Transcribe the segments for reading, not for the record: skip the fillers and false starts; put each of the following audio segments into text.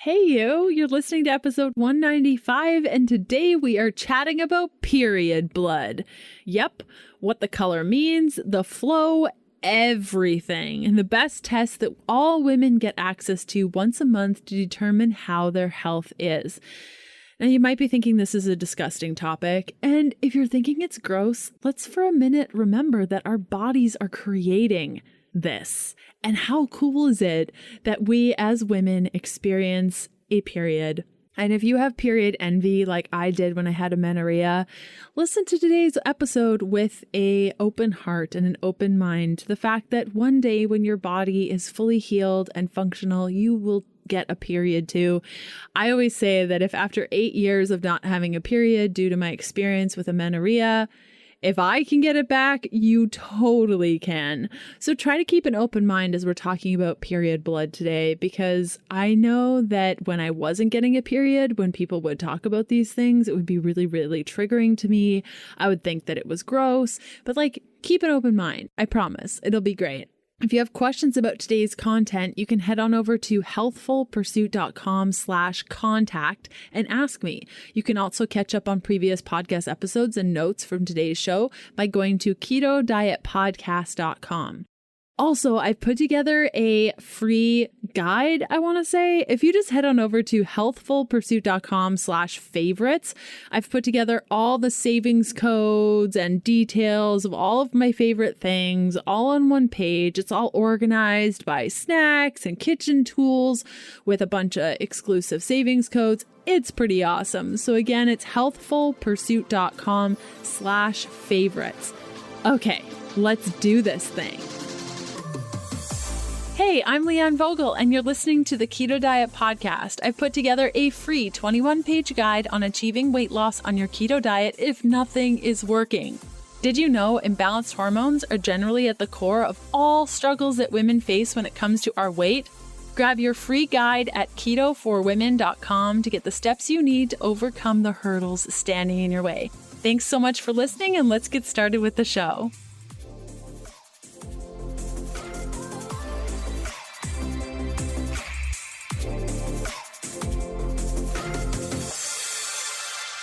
Hey you're listening to episode 195, and today we are chatting about period blood. Yep, what the color means, the flow, everything, and the best test that all women get access to once a month to determine how their health is. Now, you might be thinking this is a disgusting topic, and if you're thinking it's gross, let's for a minute remember that our bodies are creating this. And how cool is it that we as women experience a period? And if you have period envy like I did when I had amenorrhea, listen to today's episode with an open heart and an open mind to the fact that one day when your body is fully healed and functional, you will get a period too. I always say that if after 8 years of not having a period due to my experience with amenorrhea, if I can get it back, you totally can. So try to keep an open mind as we're talking about period blood today, because I know that when I wasn't getting a period, when people would talk about these things, it would be really, really triggering to me. I would think that it was gross, but keep an open mind. I promise it'll be great. If you have questions about today's content, you can head on over to healthfulpursuit.com/contact and ask me. You can also catch up on previous podcast episodes and notes from today's show by going to ketodietpodcast.com. Also, I've put together a free guide, I want to say. If you just head on over to healthfulpursuit.com/favorites, I've put together all the savings codes and details of all of my favorite things all on one page. It's all organized by snacks and kitchen tools with a bunch of exclusive savings codes. It's pretty awesome. So again, it's healthfulpursuit.com/favorites. Okay, let's do this thing. Hey, I'm Leanne Vogel, and you're listening to the Keto Diet Podcast. I've put together a free 21-page guide on achieving weight loss on your keto diet if nothing is working. Did you know imbalanced hormones are generally at the core of all struggles that women face when it comes to our weight? Grab your free guide at ketoforwomen.com to get the steps you need to overcome the hurdles standing in your way. Thanks so much for listening, and let's get started with the show.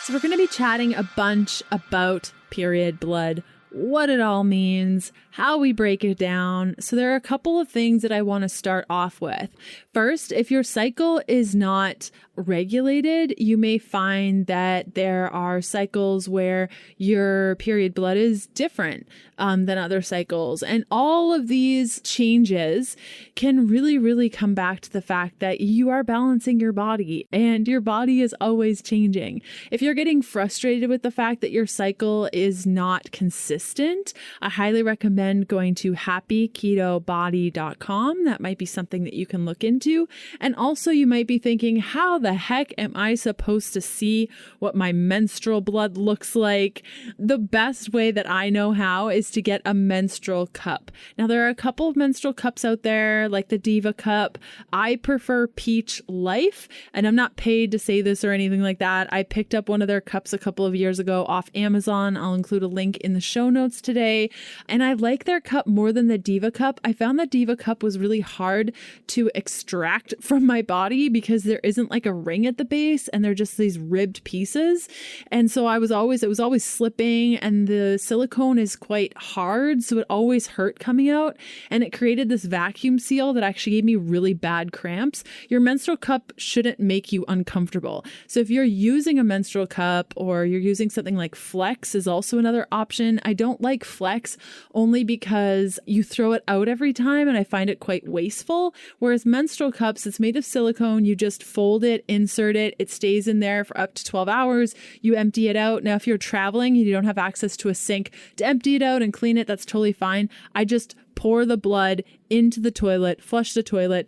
So we're going to be chatting a bunch about period blood, what it all means, how we break it down. So there are a couple of things that I want to start off with. First, if your cycle is not regulated, you may find that there are cycles where your period blood is different than other cycles. And all of these changes can really, really come back to the fact that you are balancing your body and your body is always changing. If you're getting frustrated with the fact that your cycle is not consistent, I highly recommend going to happyketobody.com. That might be something that you can look into. And also you might be thinking, how the heck am I supposed to see what my menstrual blood looks like? The best way that I know how is to get a menstrual cup. Now, there are a couple of menstrual cups out there, like the Diva cup. I prefer Peach Life, and I'm not paid to say this or anything like that. I picked up one of their cups a couple of years ago off Amazon. I'll include a link in the show notes today. And I like their cup more than the Diva cup. I found the Diva cup was really hard to extract from my body because there isn't like a ring at the base and they're just these ribbed pieces. And so it was always slipping, and the silicone is quite hard. So it always hurt coming out, and it created this vacuum seal that actually gave me really bad cramps. Your menstrual cup shouldn't make you uncomfortable. So if you're using a menstrual cup, or you're using something like Flex is also another option. I don't like Flex only because you throw it out every time and I find it quite wasteful. Whereas menstrual cups, it's made of silicone. You just fold it, insert it. It stays in there for up to 12 hours. You empty it out. Now, if you're traveling and you don't have access to a sink to empty it out and clean it, that's totally fine. I just pour the blood into the toilet, flush the toilet,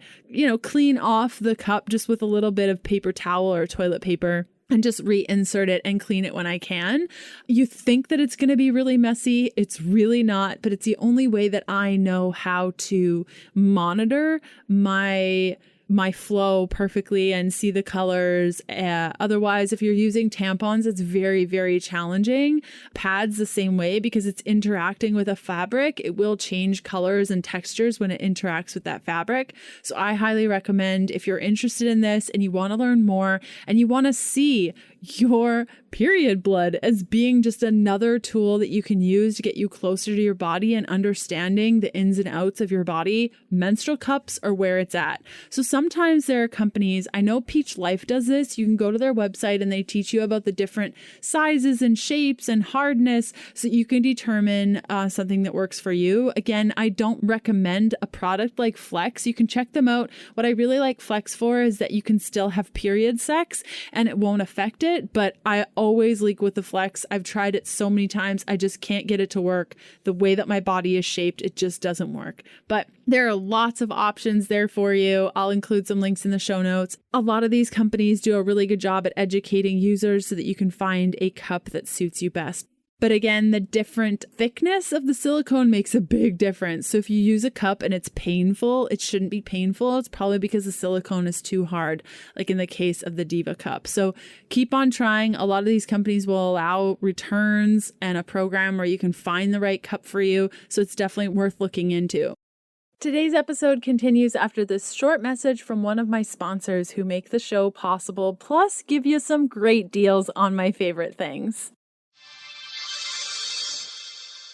clean off the cup just with a little bit of paper towel or toilet paper, and just reinsert it and clean it when I can. You think that it's going to be really messy. It's really not, but it's the only way that I know how to monitor my my flow perfectly and see the colors. Otherwise, if you're using tampons, it's very, very challenging. Pads the same way because it's interacting with a fabric. It will change colors and textures when it interacts with that fabric. So I highly recommend, if you're interested in this and you want to learn more and you want to see your period blood as being just another tool that you can use to get you closer to your body and understanding the ins and outs of your body, menstrual cups are where it's at. So sometimes there are companies, I know Peach Life does this, you can go to their website and they teach you about the different sizes and shapes and hardness so you can determine something that works for you. Again, I don't recommend a product like Flex. You can check them out. What I really like Flex for is that you can still have period sex and it won't affect it, but I always leak with the Flex. I've tried it so many times. I just can't get it to work. The way that my body is shaped, it just doesn't work. But there are lots of options there for you. I'll include some links in the show notes. A lot of these companies do a really good job at educating users so that you can find a cup that suits you best. But again, the different thickness of the silicone makes a big difference. So if you use a cup and it's painful, it shouldn't be painful. It's probably because the silicone is too hard, like in the case of the Diva cup. So keep on trying. A lot of these companies will allow returns and a program where you can find the right cup for you. So it's definitely worth looking into. Today's episode continues after this short message from one of my sponsors who make the show possible, plus give you some great deals on my favorite things.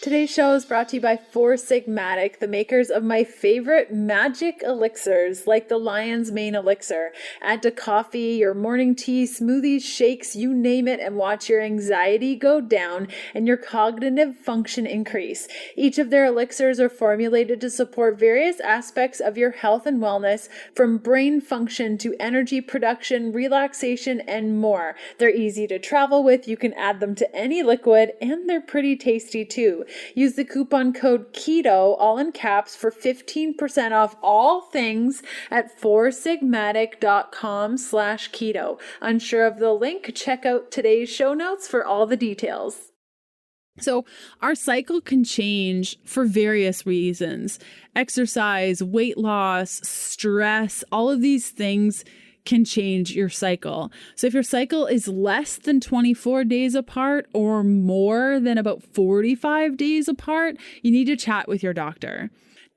Today's show is brought to you by Four Sigmatic, the makers of my favorite magic elixirs, like the Lion's Mane Elixir. Add to coffee, your morning tea, smoothies, shakes, you name it, and watch your anxiety go down and your cognitive function increase. Each of their elixirs are formulated to support various aspects of your health and wellness, from brain function to energy production, relaxation, and more. They're easy to travel with, you can add them to any liquid, and they're pretty tasty too. Use the coupon code KETO, all in caps, for 15% off all things at foursigmatic.com/keto. Unsure of the link? Check out today's show notes for all the details. So our cycle can change for various reasons. Exercise, weight loss, stress, all of these things can change your cycle. So if your cycle is less than 24 days apart or more than about 45 days apart, you need to chat with your doctor.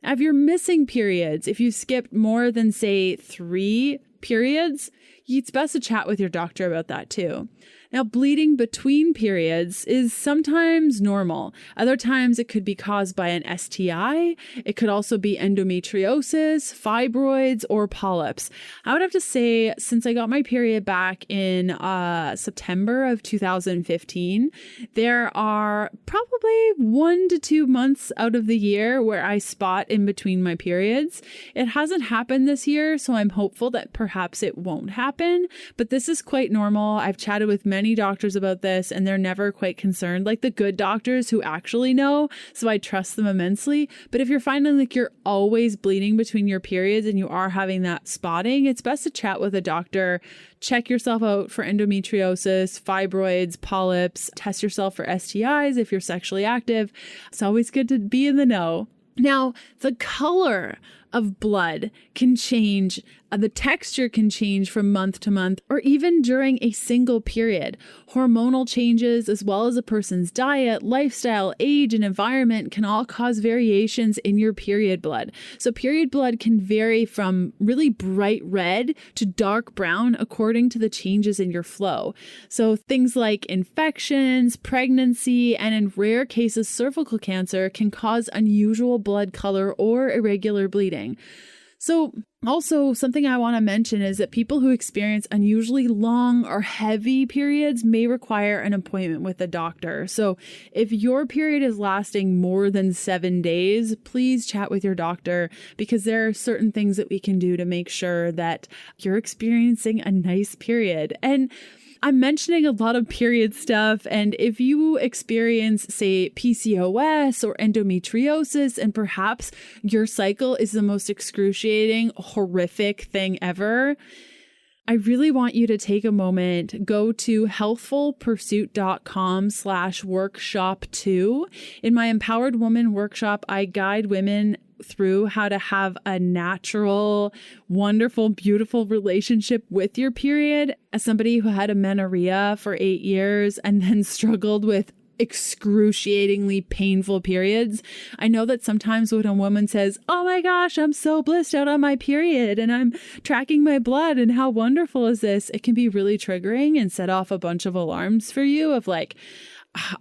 If you're missing periods, if you skipped more than, say, 3 periods, it's best to chat with your doctor about that too. Now, bleeding between periods is sometimes normal. Other times it could be caused by an STI. It could also be endometriosis, fibroids, or polyps. I would have to say, since I got my period back in September of 2015, there are probably 1 to 2 months out of the year where I spot in between my periods. It hasn't happened this year, so I'm hopeful that perhaps it won't happen, but this is quite normal. I've chatted with many doctors about this and they're never quite concerned, like the good doctors who actually know, so I trust them immensely. But if you're finding like you're always bleeding between your periods and you are having that spotting, it's best to chat with a doctor. Check yourself out for endometriosis, fibroids, polyps, test yourself for STIs if you're sexually active. It's always good to be in the know. Now, the color of blood can change. The texture can change from month to month or even during a single period. Hormonal changes, as well as a person's diet, lifestyle, age, and environment can all cause variations in your period blood. So period blood can vary from really bright red to dark brown according to the changes in your flow. So things like infections, pregnancy, and in rare cases, cervical cancer can cause unusual blood color or irregular bleeding. So also something I want to mention is that people who experience unusually long or heavy periods may require an appointment with a doctor. So if your period is lasting more than 7 days, please chat with your doctor because there are certain things that we can do to make sure that you're experiencing a nice period. And I'm mentioning a lot of period stuff, and if you experience, say, PCOS or endometriosis, and perhaps your cycle is the most excruciating, horrific thing ever, I really want you to take a moment, go to healthfulpursuit.com/workshop2. In my Empowered Woman workshop, I guide women through how to have a natural, wonderful, beautiful relationship with your period. As somebody who had amenorrhea for 8 years and then struggled with excruciatingly painful periods, I know that sometimes when a woman says, "Oh my gosh, I'm so blissed out on my period and I'm tracking my blood and how wonderful is this?" it can be really triggering and set off a bunch of alarms for you of like,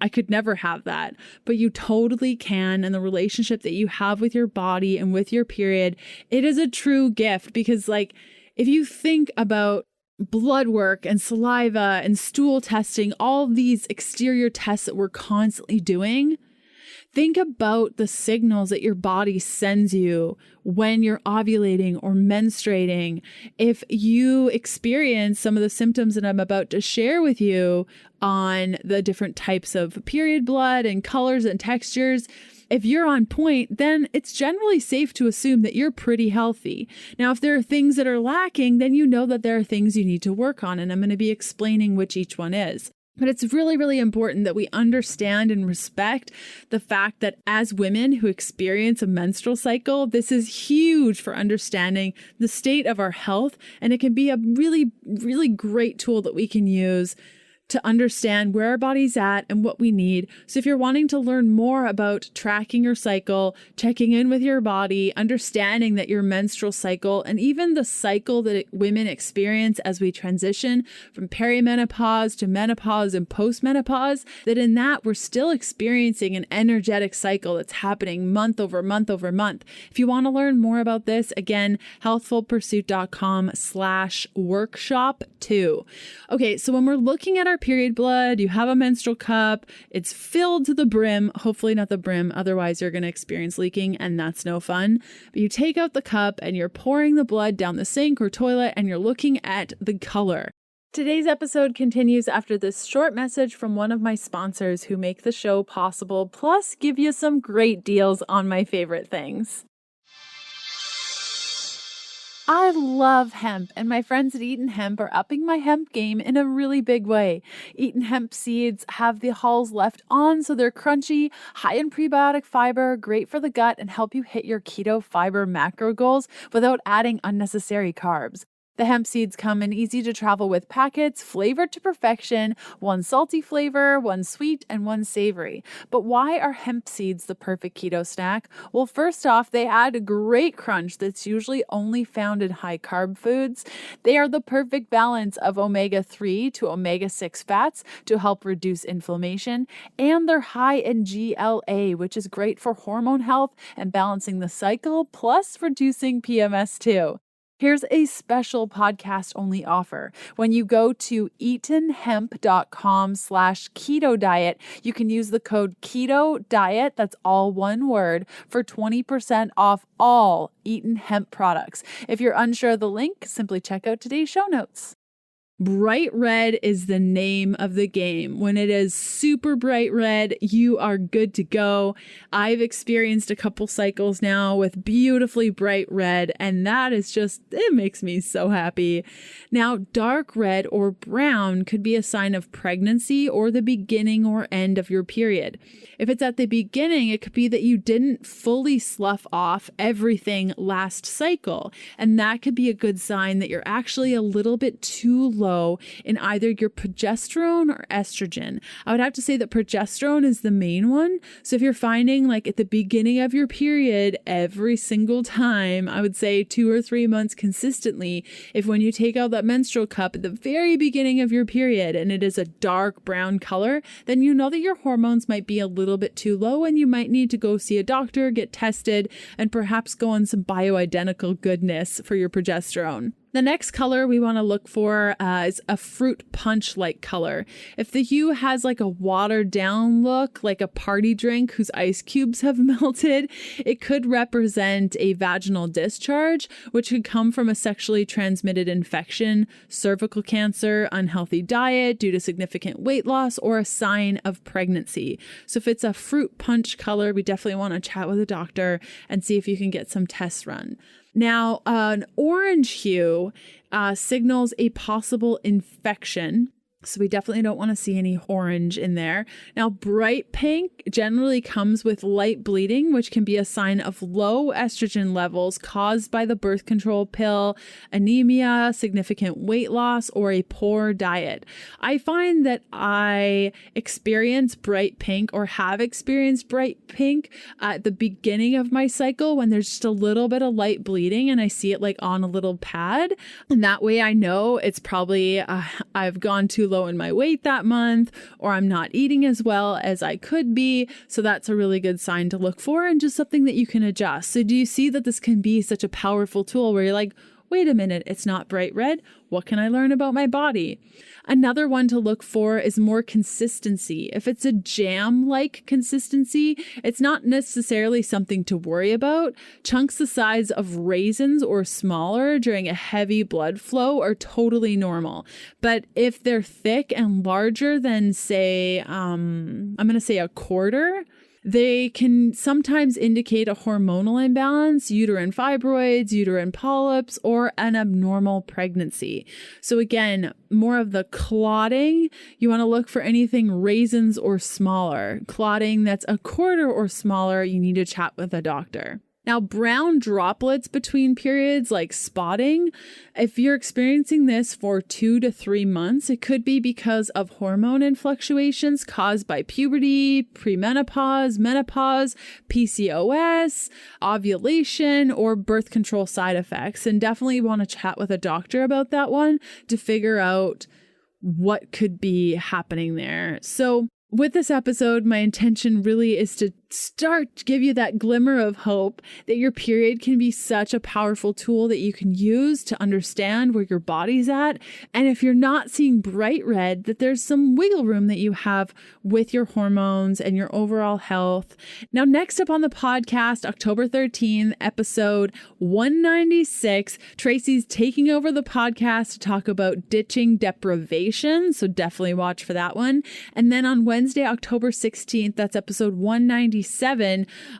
I could never have that, but you totally can. And the relationship that you have with your body and with your period, it is a true gift because like, if you think about blood work and saliva and stool testing, all these exterior tests that we're constantly doing, think about the signals that your body sends you when you're ovulating or menstruating. If you experience some of the symptoms that I'm about to share with you on the different types of period blood and colors and textures, if you're on point, then it's generally safe to assume that you're pretty healthy. Now, if there are things that are lacking, then you know that there are things you need to work on, and I'm going to be explaining which each one is. But it's really, really important that we understand and respect the fact that as women who experience a menstrual cycle, this is huge for understanding the state of our health, and it can be a really, really great tool that we can use to understand where our body's at and what we need. So if you're wanting to learn more about tracking your cycle, checking in with your body, understanding that your menstrual cycle and even the cycle that women experience as we transition from perimenopause to menopause and postmenopause, that in that we're still experiencing an energetic cycle that's happening month over month over month. If you want to learn more about this, again, healthfulpursuit.com/workshop2. Okay, so when we're looking at our period blood, you have a menstrual cup, it's filled to the brim, hopefully not the brim, otherwise you're going to experience leaking and that's no fun. But you take out the cup and you're pouring the blood down the sink or toilet and you're looking at the color. Today's episode continues after this short message from one of my sponsors who make the show possible, plus give you some great deals on my favorite things. I love hemp, and my friends at Eaton Hemp are upping my hemp game in a really big way. Eaton Hemp seeds have the hulls left on, so they're crunchy, high in prebiotic fiber, great for the gut, and help you hit your keto fiber macro goals without adding unnecessary carbs. The hemp seeds come in easy to travel with packets, flavored to perfection, one salty flavor, one sweet, and one savory. But why are hemp seeds the perfect keto snack? Well, first off, they add a great crunch that's usually only found in high carb foods. They are the perfect balance of omega-3 to omega-6 fats to help reduce inflammation, and they're high in GLA, which is great for hormone health and balancing the cycle, plus reducing PMS too. Here's a special podcast only offer. When you go to eatonhemp.com/keto diet, you can use the code Keto Diet, that's all one word, for 20% off all Eaton Hemp products. If you're unsure of the link, simply check out today's show notes. Bright red is the name of the game. When it is super bright red, you are good to go. I've experienced a couple cycles now with beautifully bright red, and that is just, it makes me so happy. Now, dark red or brown could be a sign of pregnancy or the beginning or end of your period. If it's at the beginning, it could be that you didn't fully slough off everything last cycle, and that could be a good sign that you're actually a little bit too low in either your progesterone or estrogen. I would have to say that progesterone is the main one. So if you're finding like at the beginning of your period every single time, I would say 2 or 3 months consistently, if when you take out that menstrual cup at the very beginning of your period and it is a dark brown color, then you know that your hormones might be a little bit too low and you might need to go see a doctor, get tested, and perhaps go on some bioidentical goodness for your progesterone. The next color we want to look for is a fruit punch-like color. If the hue has like a watered down look, like a party drink whose ice cubes have melted, it could represent a vaginal discharge, which could come from a sexually transmitted infection, cervical cancer, unhealthy diet due to significant weight loss, or a sign of pregnancy. So if it's a fruit punch color, we definitely want to chat with a doctor and see if you can get some tests run. Now, an orange hue signals a possible infection So we definitely don't want to see any orange in there. Now, bright pink generally comes with light bleeding, which can be a sign of low estrogen levels caused by the birth control pill, anemia, significant weight loss, or a poor diet. I find that I experience bright pink or have experienced bright pink at the beginning of my cycle when there's just a little bit of light bleeding and I see it like on a little pad. And that way I know it's probably I've gone too low in my weight that month, or I'm not eating as well as I could be. So that's a really good sign to look for and just something that you can adjust. So do you see that this can be such a powerful tool where you're like, wait a minute, it's not bright red. What can I learn about my body? Another one to look for is more consistency. If it's a jam-like consistency, it's not necessarily something to worry about. Chunks the size of raisins or smaller during a heavy blood flow are totally normal. But if they're thick and larger than, say, I'm going to say a quarter, they can sometimes indicate a hormonal imbalance, uterine fibroids, uterine polyps, or an abnormal pregnancy. So again, more of the clotting, you want to look for anything raisins or smaller. Clotting that's a quarter or smaller, you need to chat with a doctor. Now, brown droplets between periods, like spotting, if you're experiencing this for 2 to 3 months, it could be because of hormone fluctuations caused by puberty, premenopause, menopause, PCOS, ovulation, or birth control side effects. And definitely want to chat with a doctor about that one to figure out what could be happening there. So with this episode, my intention really is to give you that glimmer of hope that your period can be such a powerful tool that you can use to understand where your body's at. And if you're not seeing bright red, that there's some wiggle room that you have with your hormones and your overall health. Now, next up on the podcast, October 13th, episode 196, Tracy's taking over the podcast to talk about ditching deprivation. So definitely watch for that one. And then on Wednesday, October 16th, that's episode 197,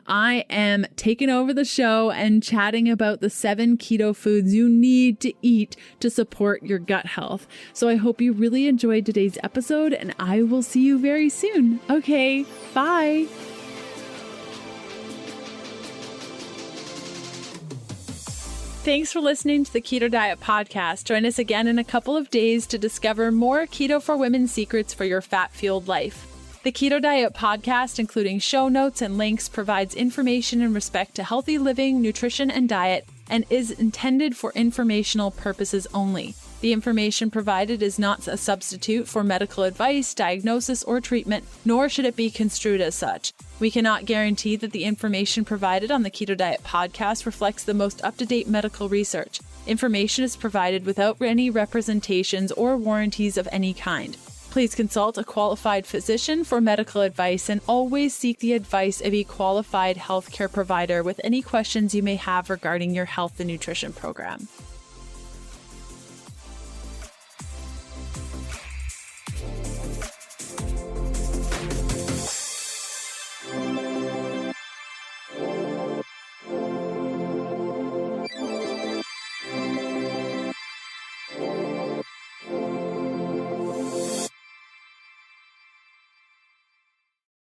I am taking over the show and chatting about the 7 keto foods you need to eat to support your gut health. So I hope you really enjoyed today's episode, and I will see you very soon. Okay, bye. Thanks for listening to the Keto Diet Podcast. Join us again in a couple of days to discover more keto for women secrets for your fat-fueled life. The Keto Diet Podcast, including show notes and links, provides information in respect to healthy living, nutrition, and diet, and is intended for informational purposes only. The information provided is not a substitute for medical advice, diagnosis, or treatment, nor should it be construed as such. We cannot guarantee that the information provided on the Keto Diet Podcast reflects the most up-to-date medical research. Information is provided without any representations or warranties of any kind. Please consult a qualified physician for medical advice and always seek the advice of a qualified healthcare provider with any questions you may have regarding your health and nutrition program.